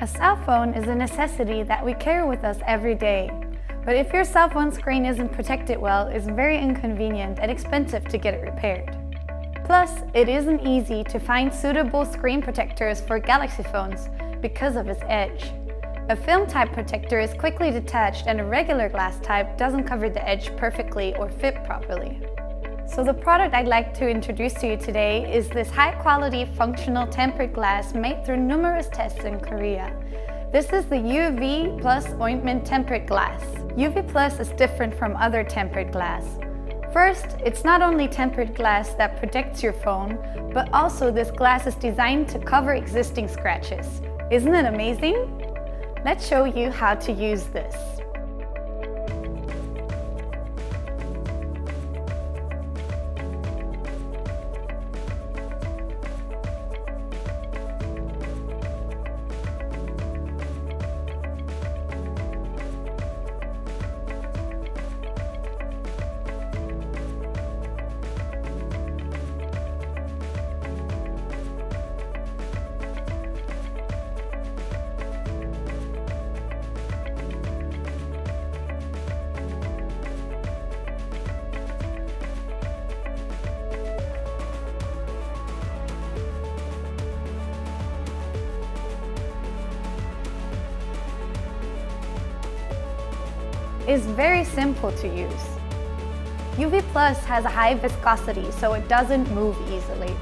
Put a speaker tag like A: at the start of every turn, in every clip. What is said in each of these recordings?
A: A cell phone is a necessity that we carry with us every day. But if your cell phone screen isn't protected well, it's very inconvenient and expensive to get it repaired. Plus, it isn't easy to find suitable screen protectors for Galaxy phones because of its edge. A film type protector is quickly detached and a regular glass type doesn't cover the edge perfectly or fit properly. So the product I'd like to introduce to you today is this high-quality functional tempered glass made through numerous tests in Korea. This is the UV Plus Ointment Tempered Glass. UV Plus is different from other tempered glass. First, it's not only tempered glass that protects your phone, but also this glass is designed to cover existing scratches. Isn't it amazing? Let's show you how to use this. Is very simple to use. UV Plus has a high viscosity, so it doesn't move easily.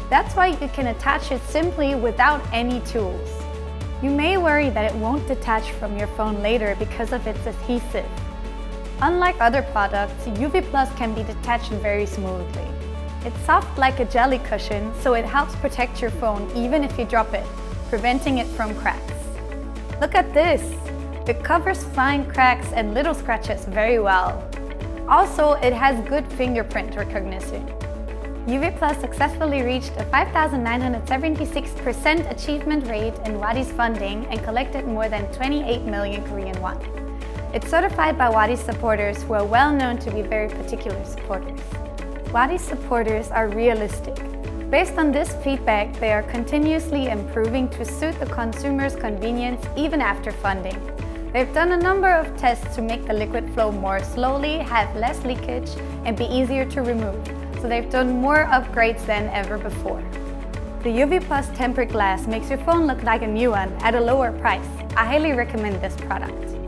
A: That's why you can attach it simply without any tools. You may worry that it won't detach from your phone later because of its adhesive. Unlike other products, UV Plus can be detached very smoothly. It's soft like a jelly cushion, so it helps protect your phone even if you drop it, preventing it from cracks. Look at this! It covers fine cracks and little scratches very well. Also, it has good fingerprint recognition. UV Plus successfully reached a 5,976% achievement rate in Wadi's funding and collected more than 28 million Korean won. It's certified by Wadi's supporters who are well known to be very particular supporters. Wadi's supporters are realistic. Based on this feedback, they are continuously improving to suit the consumer's convenience even after funding. They've done a number of tests to make the liquid flow more slowly, have less leakage, and be easier to remove. So they've done more upgrades than ever before. The UV Plus tempered glass makes your phone look like a new one at a lower price. I highly recommend this product.